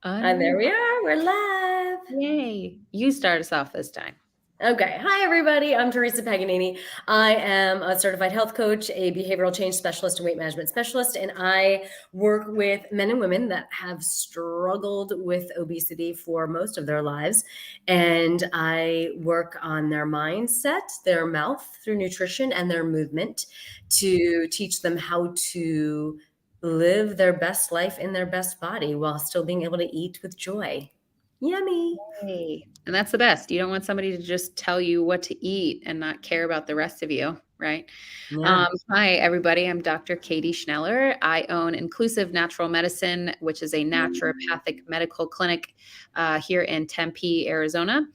And there we Unmute. are. We're live. Yay. You start us off this time. Okay. Hi, everybody. I'm Theresa Paganini. I am a certified health coach, a behavioral change specialist, and weight management specialist. And I work with men and women that have struggled with obesity for most of their lives. And I work on their mindset, their mouth through nutrition, and their movement to teach them how to live their best life in their best body while still being able to eat with joy. Yummy. Yay. And that's the best. You don't want somebody to just tell you what to eat and not care about the rest of you, right? Yeah. Hi, everybody. I'm Dr. Katie Schneller. I own Inclusive Natural Medicine, which is a naturopathic medical clinic here in Tempe, Arizona.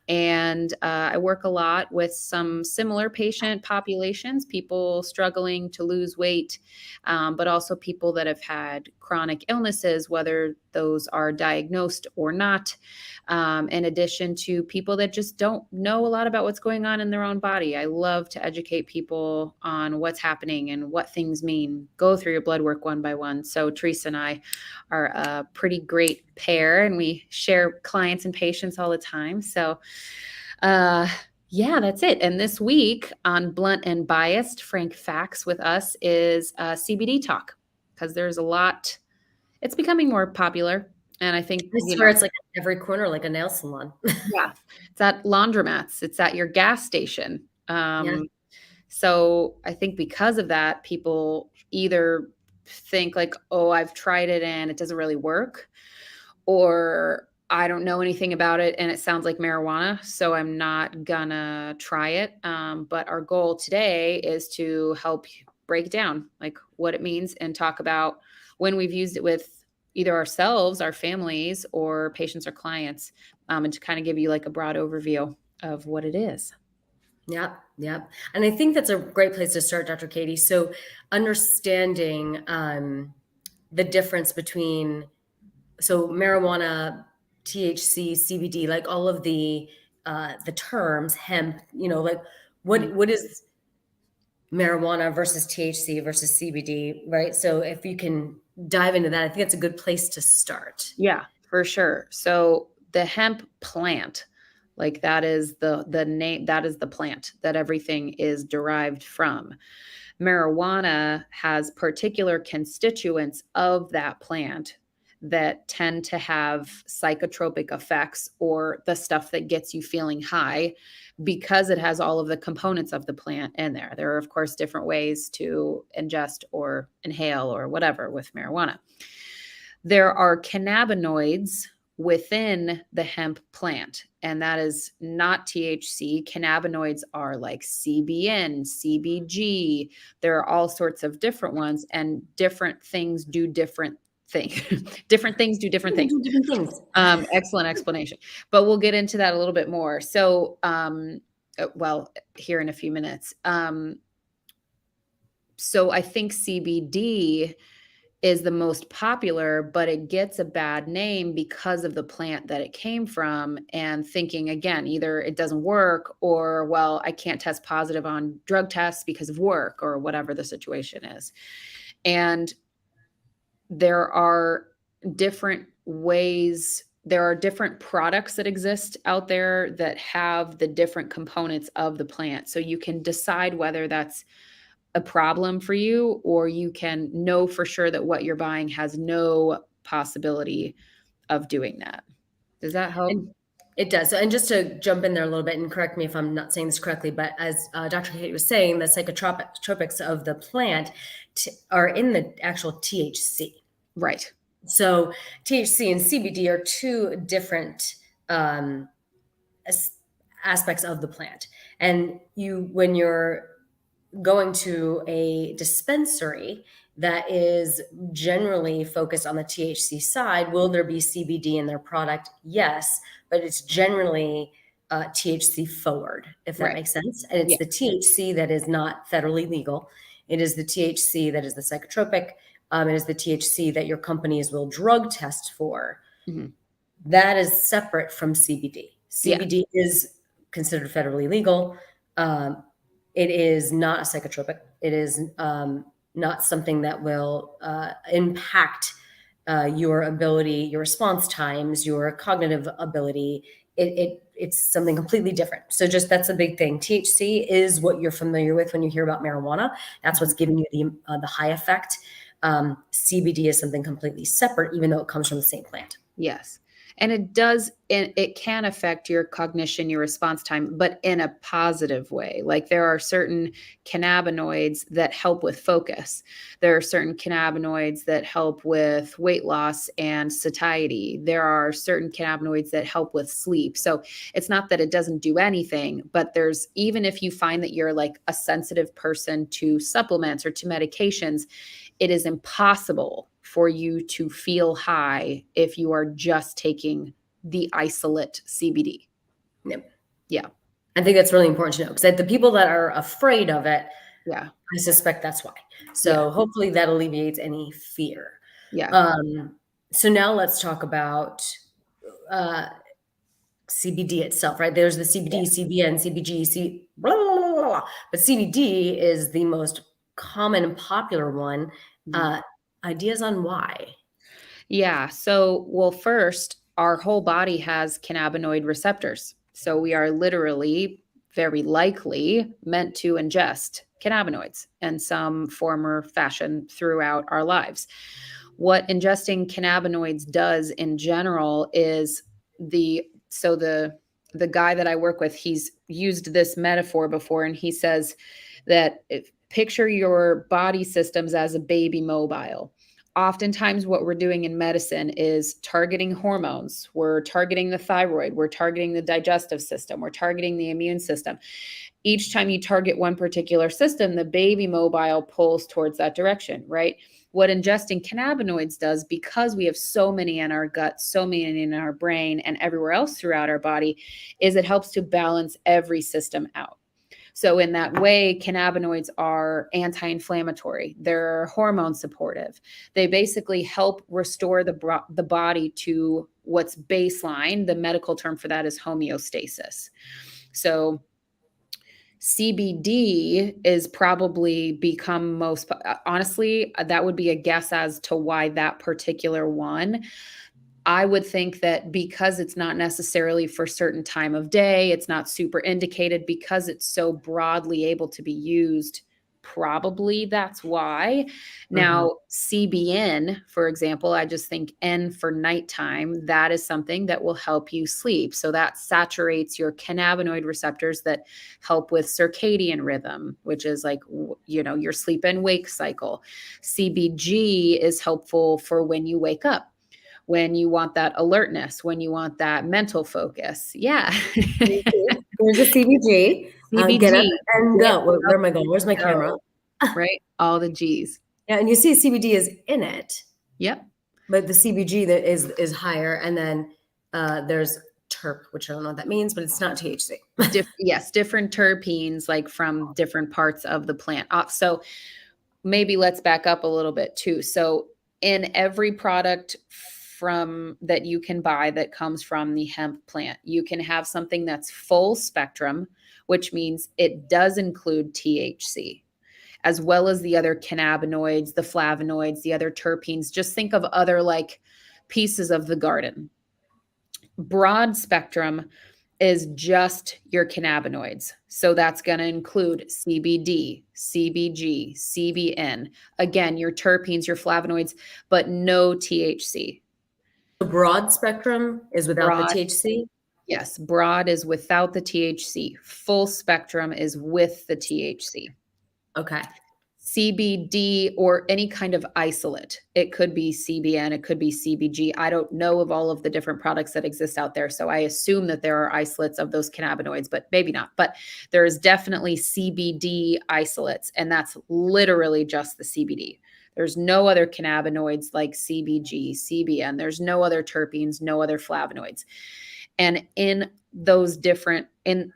And I work a lot with some similar patient populations, people struggling to lose weight, but also people that have had chronic illnesses, whether those are diagnosed or not, in addition to people that just don't know a lot about what's going on in their own body. I love to educate people on what's happening and what things mean. Go through your blood work one by one. So Theresa and I are a pretty great pair, and we share clients and patients all the time. So yeah, that's it. And this week on Blunt and Biased, Frank Facts with us is CBD talk, because there's a lot, it's becoming more popular. And I think, I swear it's like every corner, like a nail salon. yeah, it's at laundromats, it's at your gas station. Yeah. So I think because of that, people either think like, oh, I've tried it and it doesn't really work, or I don't know anything about it and it sounds like marijuana, so I'm not gonna try it. But our goal today is to help break down like what it means and talk about when we've used it with either ourselves, our families, or patients or clients, and to kind of give you like a broad overview of what it is. Yep. Yep. And I think that's a great place to start, Dr. Katie. So understanding the difference between marijuana, THC, CBD, like all of the terms, hemp, like what is marijuana versus THC versus CBD, right? So if you can dive into that, I think it's a good place to start. Yeah, for sure. So the hemp plant, like that is the name, that is the plant that everything is derived from. Marijuana has particular constituents of that plant that tend to have psychotropic effects, or the stuff that gets you feeling high, because it has all of the components of the plant in there. There are, of course, different ways to ingest or inhale or whatever with marijuana. There are cannabinoids within the hemp plant, and that is not THC. Cannabinoids are like CBN, CBG. There are all sorts of different ones, and different things do different things. Different things do different things. Different things. Excellent explanation. But we'll get into that a little bit more. So, well, here in a few minutes. So I think CBD is the most popular, but it gets a bad name because of the plant that it came from, and thinking again, either it doesn't work, or, well, I can't test positive on drug tests because of work, or whatever the situation is. And there are different ways, there are different products that exist out there that have the different components of the plant. So you can decide whether that's a problem for you, or you can know for sure that what you're buying has no possibility of doing that. Does that help? And it does. And just to jump in there a little bit, and correct me if I'm not saying this correctly, but as Dr. Katie was saying, the psychotropics of the plant are in the actual THC. Right. So THC and CBD are two different aspects of the plant. And when you're going to a dispensary that is generally focused on the THC side, will there be CBD in their product? Yes, but it's generally THC forward, if that makes sense. And it's the THC that is not federally legal. It is the THC that is the psychotropic. It is the THC that your companies will drug test for. Mm-hmm. That is separate from CBD. CBD is considered federally legal. It is not a psychotropic. It is not something that will impact your ability, your response times, your cognitive ability. It's something completely different. So just that's a big thing. THC is what you're familiar with when you hear about marijuana. That's what's giving you the high effect. CBD is something completely separate, even though it comes from the same plant. Yes. And it can affect your cognition, your response time, but in a positive way. Like there are certain cannabinoids that help with focus. There are certain cannabinoids that help with weight loss and satiety. There are certain cannabinoids that help with sleep. So it's not that it doesn't do anything, but even if you find that you're like a sensitive person to supplements or to medications, it is impossible for you to feel high if you are just taking the isolate CBD. Yep. Yeah. I think that's really important to know, because the people that are afraid of it, Yeah. I suspect that's why. So Yeah. hopefully that alleviates any fear. Yeah. So now let's talk about CBD itself, right? There's the CBD, CBN, CBG, blah, blah, blah, blah, blah. But CBD is the most common and popular one. Ideas on why? Yeah. So, well, first, our whole body has cannabinoid receptors. So we are literally very likely meant to ingest cannabinoids in some form or fashion throughout our lives. What ingesting cannabinoids does in general is the guy that I work with, he's used this metaphor before, and he says that picture your body systems as a baby mobile. Oftentimes what we're doing in medicine is targeting hormones. We're targeting the thyroid. We're targeting the digestive system. We're targeting the immune system. Each time you target one particular system, the baby mobile pulls towards that direction, right? What ingesting cannabinoids does, because we have so many in our gut, so many in our brain, and everywhere else throughout our body, is it helps to balance every system out. So in that way, cannabinoids are anti-inflammatory. They're hormone supportive. They basically help restore the body to what's baseline. The medical term for that is homeostasis. So CBD is probably become most, honestly, that would be a guess as to why that particular one. I would think that because it's not necessarily for certain time of day, it's not super indicated, because it's so broadly able to be used, probably that's why. Now, CBN, for example, I just think N for nighttime, that is something that will help you sleep. So that saturates your cannabinoid receptors that help with circadian rhythm, which is like, your sleep and wake cycle. CBG is helpful for when you wake up, when you want that alertness, when you want that mental focus. Yeah. Here's the CBG. Get up CBG. and Get go. Where up am I going? Where's my and camera? go, right? All the G's. Yeah, and you see CBD is in it, Yep. but the CBG that is higher, and then there's terp, which I don't know what that means, but it's not THC. Yes, different terpenes, like from different parts of the plant. So maybe let's back up a little bit too. So in every product from that you can buy that comes from the hemp plant, you can have something that's full spectrum, which means it does include THC, as well as the other cannabinoids, the flavonoids, the other terpenes. Just think of other like pieces of the garden. Broad spectrum is just your cannabinoids. So that's going to include CBD, CBG, CBN. Again, your terpenes, your flavonoids, but no THC. The broad spectrum is without the Broad, THC. yes, broad is without the THC. Full spectrum is with the THC. Okay. CBD or any kind of isolate. It could be CBN, it could be CBG. I don't know of all of the different products that exist out there. So I assume that there are isolates of those cannabinoids, but maybe not. But there is definitely CBD isolates, and that's literally just the CBD. There's no other cannabinoids like CBG, CBN. There's no other terpenes, no other flavonoids. And in those different, in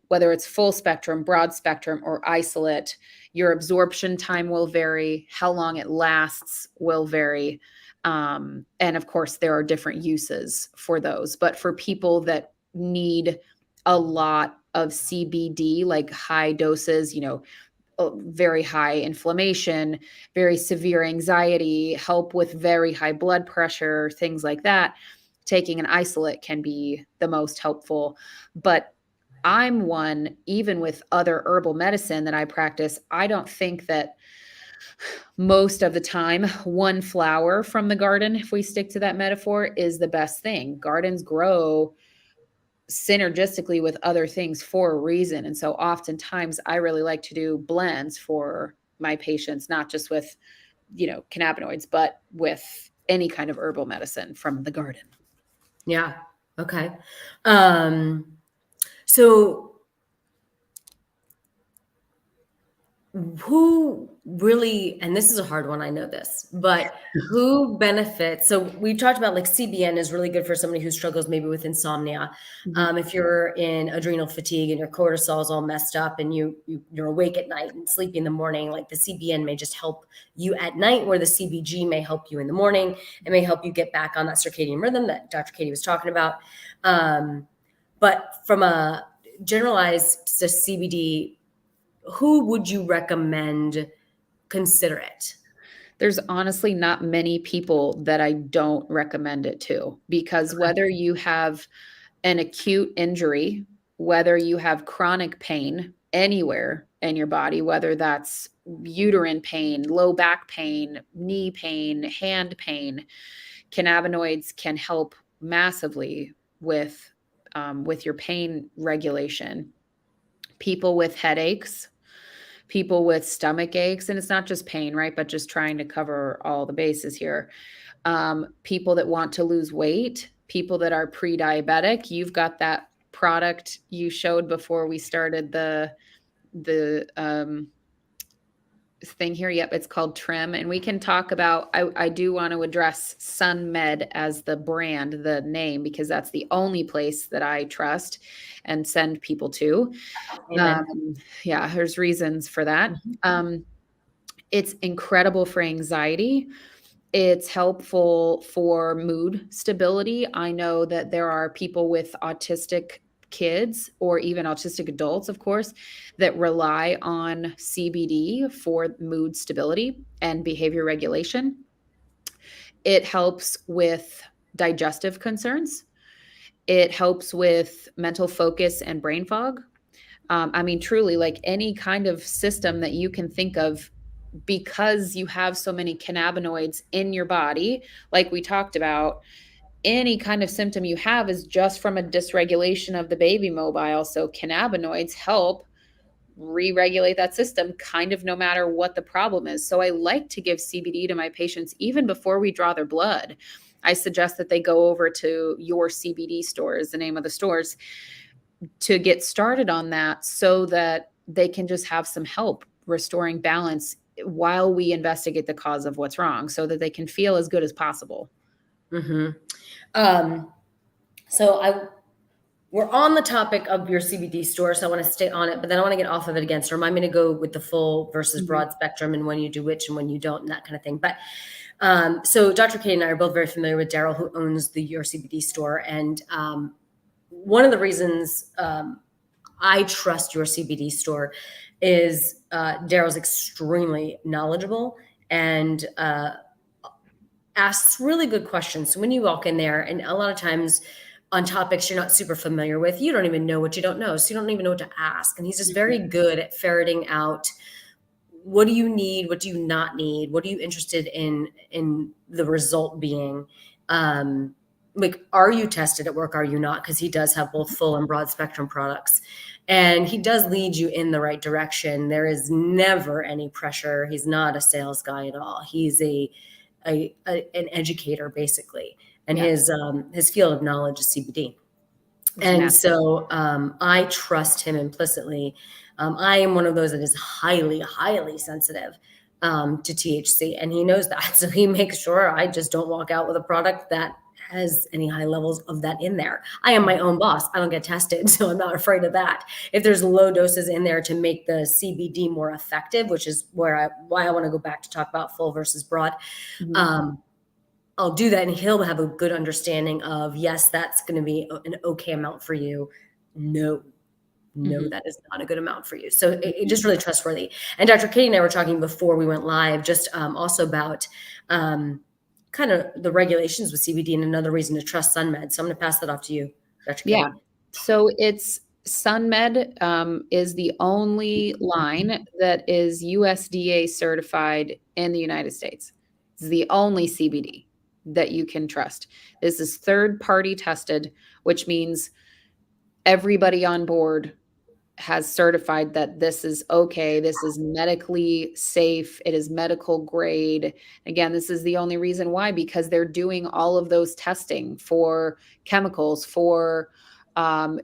whether it's full spectrum, broad spectrum, or isolate, your absorption time will vary. How long it lasts will vary. And of course, there are different uses for those. But for people that need a lot of CBD, like high doses, very high inflammation, very severe anxiety, help with very high blood pressure, things like that, taking an isolate can be the most helpful. But I'm one, even with other herbal medicine that I practice, I don't think that most of the time one flower from the garden, if we stick to that metaphor, is the best thing. Gardens grow synergistically with other things for a reason. And so oftentimes I really like to do blends for my patients, not just with, cannabinoids, but with any kind of herbal medicine from the garden. Yeah. Okay. So who really, and this is a hard one, I know this, but who benefits? So we talked about like CBN is really good for somebody who struggles maybe with insomnia. Mhm. If you're in adrenal fatigue and your cortisol is all messed up and you're awake at night and sleepy in the morning, like the CBN may just help you at night, where the CBG may help you in the morning. It may help you get back on that circadian rhythm that Dr. Katie was talking about. But from a generalized CBD, who would you recommend consider it? There's honestly not many people that I don't recommend it to, because Okay. whether you have an acute injury, whether you have chronic pain anywhere in your body, whether that's uterine pain, low back pain, knee pain, hand pain, cannabinoids can help massively with your pain regulation. People with headaches, people with stomach aches, and it's not just pain, right? But just trying to cover all the bases here. People that want to lose weight, people that are pre-diabetic. You've got that product you showed before we started the thing here. Yep, it's called Trim, and we can talk about. I do want to address SunMed as the brand, the name, because that's the only place that I trust and send people to. Amen. Yeah, there's reasons for that. Mhm. It's incredible for anxiety. It's helpful for mood stability. I know that there are people with autistic kids, or even autistic adults, of course, that rely on CBD for mood stability and behavior regulation. It helps with digestive concerns. It helps with mental focus and brain fog. I mean, truly, like any kind of system that you can think of, because you have so many cannabinoids in your body, like we talked about, any kind of symptom you have is just from a dysregulation of the baby mobile. So cannabinoids help re-regulate that system, kind of no matter what the problem is. So I like to give CBD to my patients even before we draw their blood. I suggest that they go over to your CBD store, is the name of the stores, to get started on that, so that they can just have some help restoring balance while we investigate the cause of what's wrong, so that they can feel as good as possible. Mm-hmm. Um, so we're on the topic of your CBD store, so I want to stay on it, but then I want to get off of it again. So remind me to go with the full versus Mhm. broad spectrum and when you do which and when you don't and that kind of thing. But so Dr. Katie and I are both very familiar with Daryl, who owns your CBD store. And one of the reasons I trust your CBD store is Daryl's extremely knowledgeable and asks really good questions. So when you walk in there, and a lot of times on topics you're not super familiar with, you don't even know what you don't know. So you don't even know what to ask. And he's just very good at ferreting out, what do you need? What do you not need? What are you interested in the result being? Like, are you tested at work? Are you not? Because he does have both full and broad spectrum products. And he does lead you in the right direction. There is never any pressure. He's not a sales guy at all. He's an educator, basically. And Yeah, his field of knowledge is CBD. it's And massive. so I trust him implicitly. I am one of those that is highly, highly sensitive to THC, and he knows that. So he makes sure I just don't walk out with a product that has any high levels of that in there. I am my own boss. I don't get tested, so I'm not afraid of that. If there's low doses in there to make the CBD more effective, which is why I want to go back to talk about full versus broad. Mhm. Um, I'll do that, and he'll have a good understanding of, yes, that's going to be an okay amount for you. No, no, that is not a good amount for you. So it just really trustworthy. And Dr. Katie and I were talking before we went live, just also about kind of the regulations with CBD and another reason to trust SunMed. So I'm going to pass that off to you, Dr. Yeah. Katie. So it's SunMed is the only line that is USDA certified in the United States. It's the only CBD that you can trust. This is third party tested, which means everybody on board has certified that this is okay. This is medically safe. It is medical grade. Again, this is the only reason why, because they're doing all of those testing for chemicals, for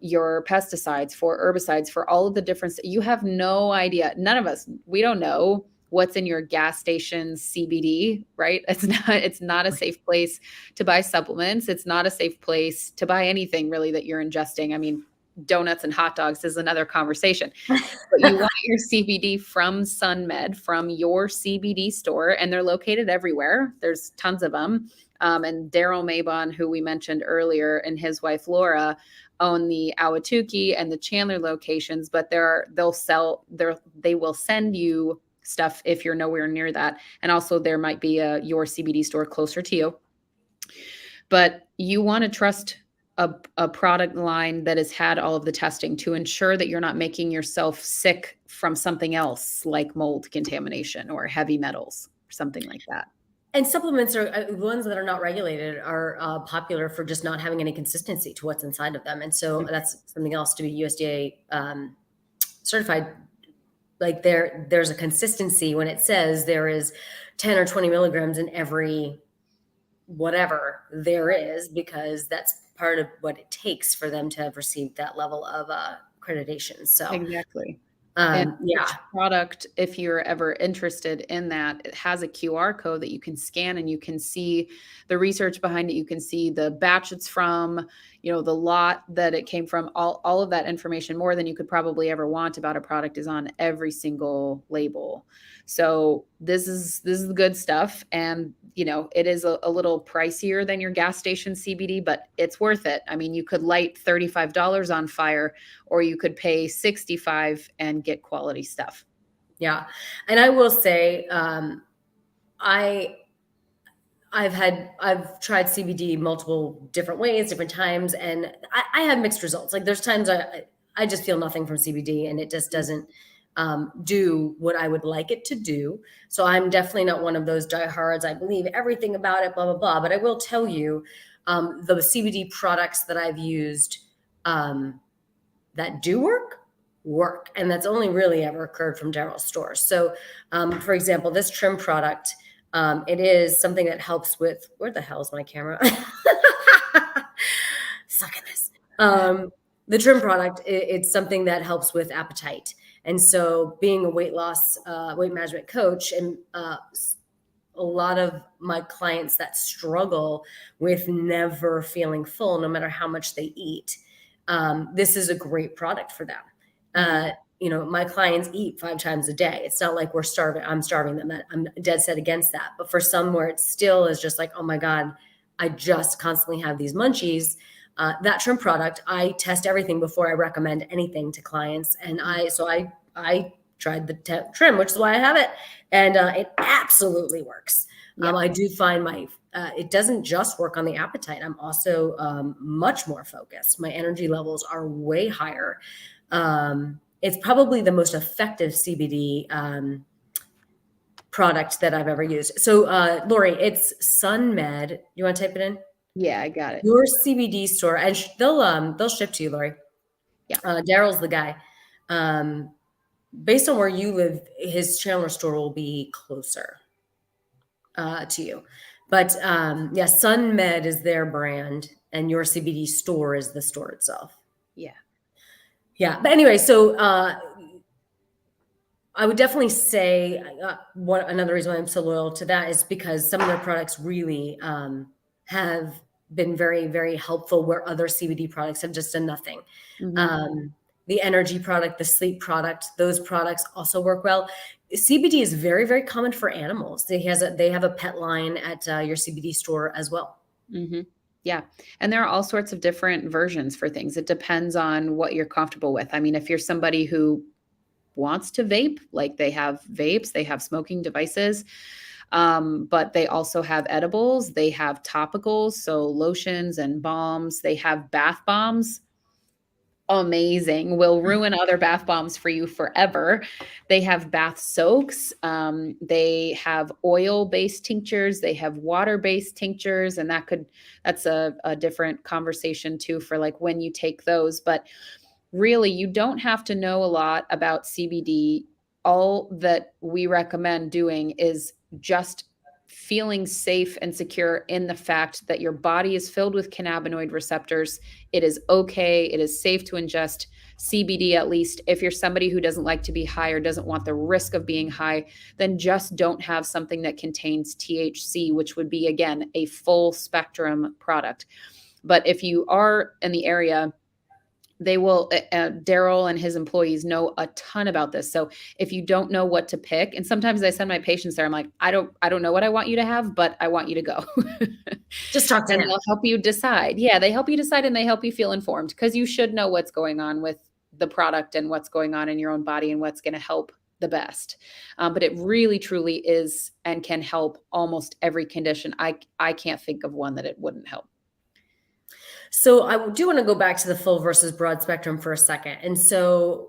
your pesticides, for herbicides, for all of the different. You have no idea. None of us, we don't know what's in your gas station CBD, right? It's not a safe place to buy supplements. It's not a safe place to buy anything really that you're ingesting. I mean, donuts and hot dogs is another conversation. But you want your CBD from SunMed, from your CBD store, and they're located everywhere. There's tons of them. And Daryl Mabon, who we mentioned earlier, and his wife Laura own the Ahwatukee and the Chandler locations, but they will send you stuff if you're nowhere near that. And also there might be your CBD store closer to you. But you want to trust a product line that has had all of the testing to ensure that you're not making yourself sick from something else like mold contamination or heavy metals or something like that. And supplements are ones that are not regulated are popular for just not having any consistency to what's inside of them. And so that's something else to be USDA certified. Like there's a consistency when it says there is 10 or 20 milligrams in every whatever there is, because that's part of what it takes for them to have received that level of accreditation. So exactly. And each product, if you're ever interested in that, it has a QR code that you can scan and you can see the research behind it. You can see the batch it's from, the lot that it came from, all of that information, more than you could probably ever want about a product, is on every single label. So this is the good stuff. And, it is a little pricier than your gas station CBD, but it's worth it. I mean, you could light $35 on fire, or you could pay $65 and get quality stuff. Yeah. And I will say, I've tried CBD multiple different ways, different times, and I have mixed results. Like there's times I just feel nothing from CBD and it just doesn't do what I would like it to do. So I'm definitely not one of those diehards. I believe everything about it, blah, blah, blah. But I will tell you, the CBD products that I've used that do work. And that's only really ever occurred from Daryl's store. So for example, this trim product, it is something that helps with, where the hell is my camera? Suck at this. The trim product, it's something that helps with appetite. And so being a weight management coach, and a lot of my clients that struggle with never feeling full, no matter how much they eat, this is a great product for them. My clients eat 5 times a day. It's not like I'm starving them. I'm dead set against that. But for some where it still is just like, oh my God, I just constantly have these munchies. That trim product, I test everything before I recommend anything to clients. And I tried the trim, which is why I have it. And it absolutely works. Yep. I do find it doesn't just work on the appetite. I'm also much more focused. My energy levels are way higher. It's probably the most effective CBD product that I've ever used. So, Lori, it's SunMed. You want to type it in? Yeah, I got it. Your CBD store, and they'll ship to you, Lori. Yeah. Daryl's the guy. Based on where you live, his Chandler store will be closer to you. But SunMed is their brand, and your CBD store is the store itself. Yeah. Yeah. But anyway, so I would definitely say another reason why I'm so loyal to that is because some of their products really have been very, very helpful where other CBD products have just done nothing. Mm-hmm. The energy product, the sleep product, those products also work well. CBD is very, very common for animals. They have a pet line at your CBD store as well. Mm-hmm. Yeah. And there are all sorts of different versions for things. It depends on what you're comfortable with. I mean, if you're somebody who wants to vape, like they have vapes, they have smoking devices, but they also have edibles, they have topicals, so lotions and balms, they have bath bombs. Amazing. Will ruin other bath bombs for you forever. They have bath soaks. They have oil-based tinctures. They have water-based tinctures, and that's a different conversation too for like when you take those. But really, you don't have to know a lot about CBD. All that we recommend doing is just feeling safe and secure in the fact that your body is filled with cannabinoid receptors. It is okay. It is safe to ingest CBD, at least. If you're somebody who doesn't like to be high or doesn't want the risk of being high, then just don't have something that contains THC, which would be, again, a full spectrum product. But if you are in the area, they will Daryl and his employees know a ton about this. So if you don't know what to pick, and sometimes I send my patients there, I'm like, I don't know what I want you to have, but I want you to go. Just talk to And him. they'll help you decide. Yeah, they help you decide and they help you feel informed, because you should know what's going on with the product and what's going on in your own body and what's going to help the best. But it really truly is and can help almost every condition. I can't think of one that it wouldn't help. So I do want to go back to the full versus broad spectrum for a second. And so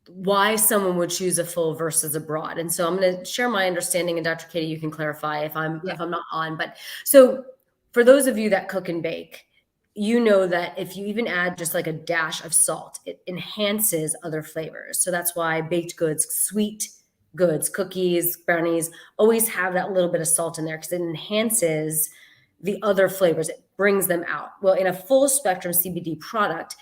why someone would choose a full versus a broad. And so I'm going to share my understanding, and Dr. Katie, you can clarify if I'm not on. But so for those of you that cook and bake, you know that if you even add just like a dash of salt, it enhances other flavors. So that's why baked goods, sweet goods, cookies, brownies always have that little bit of salt in there, because it enhances the other flavors. It brings them out. Well, in a full spectrum CBD product,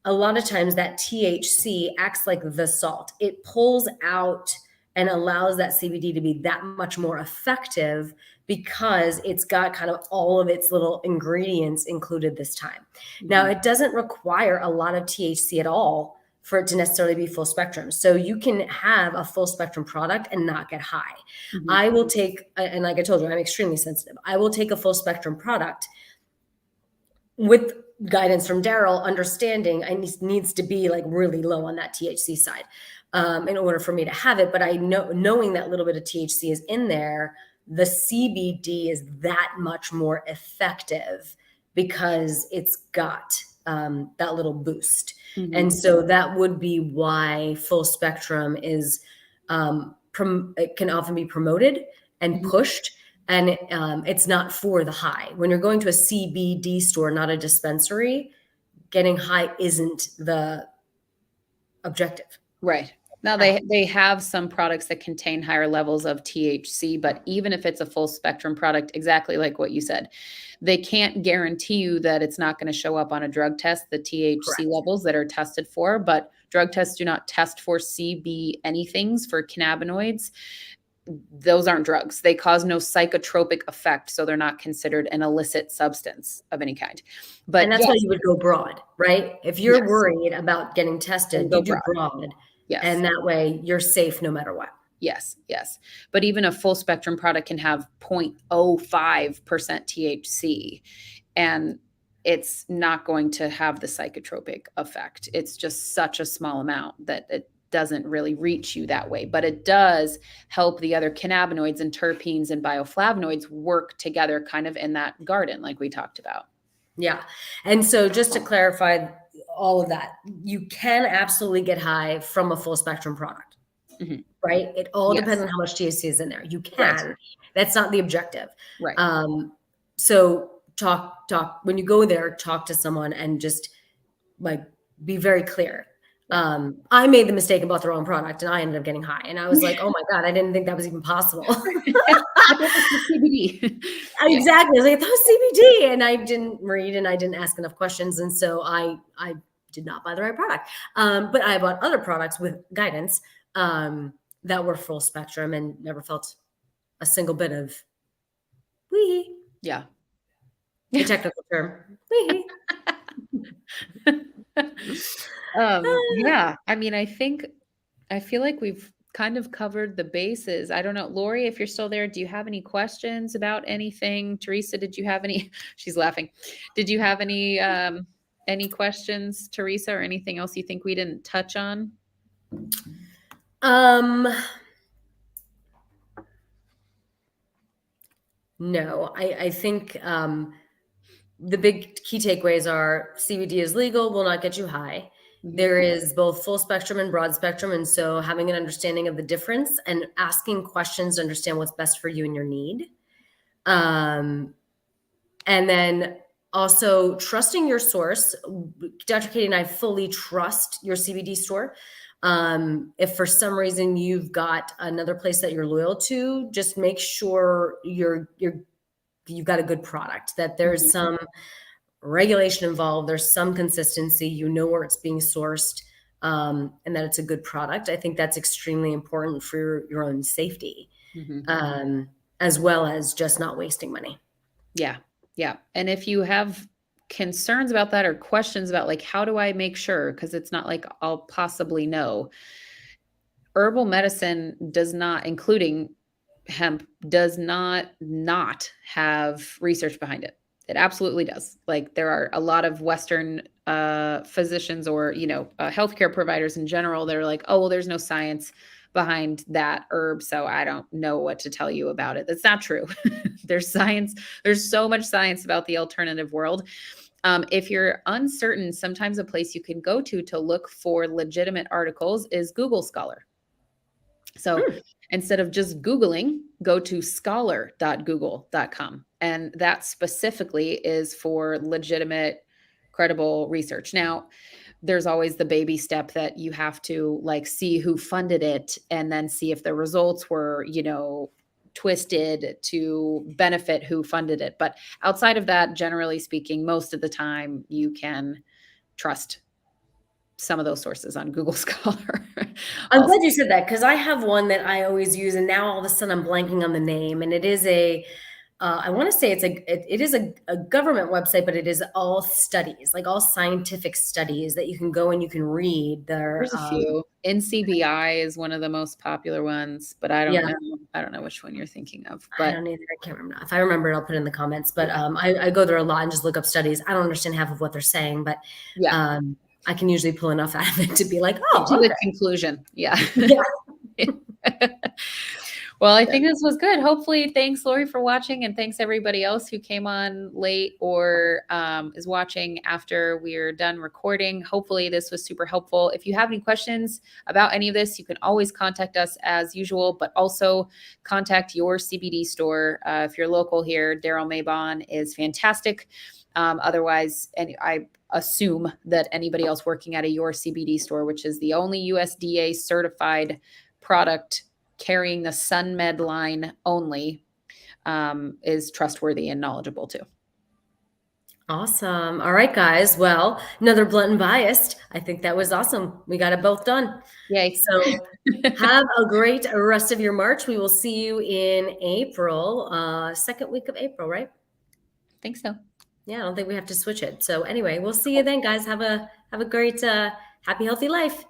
a lot of times that THC acts like the salt. It pulls out and allows that CBD to be that much more effective, because it's got kind of all of its little ingredients included this time. Now, it doesn't require a lot of THC at all for it to necessarily be full spectrum. So you can have a full spectrum product and not get high. I will take, and like I told you, I'm extremely sensitive. I will take a full spectrum product with guidance from Daryl, understanding it needs to be like really low on that THC side in order for me to have it. But I know, knowing that little bit of THC is in there, the CBD is that much more effective because it's got that little boost. And so that would be why full spectrum is, it can often be promoted and pushed. And it's not for the high. When you're going to a CBD store, not a dispensary, getting high isn't the objective. Right. Now they have some products that contain higher levels of THC, but even if it's a full spectrum product, exactly like what you said, they can't guarantee you that it's not going to show up on a drug test, the THC Correct. levels that are tested for, but drug tests do not test for CB anythings, for cannabinoids. Those aren't drugs. They cause no psychotropic effect, so they're not considered an illicit substance of any kind. But And that's why you would go broad, right? If you're worried about getting tested, you do broad. Yes. And that way you're safe no matter what. Yes, yes. But even a full spectrum product can have 0.05% THC, and it's not going to have the psychotropic effect. It's just such a small amount that it doesn't really reach you that way. But it does help the other cannabinoids and terpenes and bioflavonoids work together kind of in that garden like we talked about. Yeah. And so just to clarify all of that, you can absolutely get high from a full spectrum product, right? It all depends on how much THC is in there. You can. That's not the objective. Right. So talk, when you go there, talk to someone and just like be very clear. I made the mistake and bought the wrong product and I ended up getting high. And I was like, oh my God, I didn't think that was even possible. CBD. Exactly. I was like, that was CBD. And I didn't read and I didn't ask enough questions. And so I did not buy the right product. But I bought other products with guidance that were full spectrum and never felt a single bit of wee. Yeah. The technical term. Wee. Yeah. I mean, I feel like we've kind of covered the bases. I don't know. Lori, if you're still there, do you have any questions about anything? Teresa, did you have any? She's laughing. Did you have any questions, Teresa, or anything else you think we didn't touch on? Um, no, I think the big key takeaways are CBD is legal, will not get you high. Mhm. There is both full spectrum and broad spectrum. And so having an understanding of the difference and asking questions to understand what's best for you and your need. And then also trusting your source. Dr. Katie and I fully trust your CBD store. If for some reason you've got another place that you're loyal to, just make sure you've got a good product, that there's some regulation involved, there's some consistency, you know where it's being sourced, and that it's a good product. I think that's extremely important for your own safety, Mhm. as well as just not wasting money. Yeah. Yeah. And if you have concerns about that or questions about like how do I make sure, because it's not like I'll possibly know. Herbal medicine does not, including hemp, does not have research behind it. It absolutely does. Like there are a lot of Western physicians or healthcare providers in general that are like, oh well, there's no science behind that herb, so I don't know what to tell you about it. That's not true. There's science. There's so much science about the alternative world. If you're uncertain, sometimes a place you can go to look for legitimate articles is Google Scholar. So Hmm. instead of just Googling, go to scholar.google.com. And that specifically is for legitimate, credible research. Now, there's always the baby step that you have to like see who funded it and then see if the results were, twisted to benefit who funded it. But outside of that, generally speaking, most of the time you can trust some of those sources on Google Scholar. I'm Also, glad you said that because I have one that I always use, and now all of a sudden I'm blanking on the name, and it is I want to say it is a government website, but it is all studies, like all scientific studies that you can go and you can read. there's a few. NCBI is one of the most popular ones, but I don't Yeah, know. I don't know which one you're thinking of. I But don't either. I can't remember. If I remember it, I'll put it in the comments. But yeah, I go there a lot and just look up studies. I don't understand half of what they're saying, but yeah, um, I can usually pull enough out of it to be like, get to oh, the okay. conclusion. Yeah. Yeah. Well, I Yeah. think this was good. Hopefully, thanks, Lori, for watching, and thanks everybody else who came on late or is watching after we're done recording. Hopefully, this was super helpful. If you have any questions about any of this, you can always contact us as usual, but also contact your CBD store. If you're local here, Daryl Maybon is fantastic. Otherwise, and I assume that anybody else working at a Your CBD store, which is the only USDA certified product carrying the SunMed line only, is trustworthy and knowledgeable too. Awesome. All right, guys. Well, another blunt and biased. I think that was awesome. We got it both done. Yay. So have a great rest of your March. We will see you in April, second week of April, right? Think so. Yeah, I don't think we have to switch it. So anyway, we'll see you then, guys. Have a great, happy, healthy life.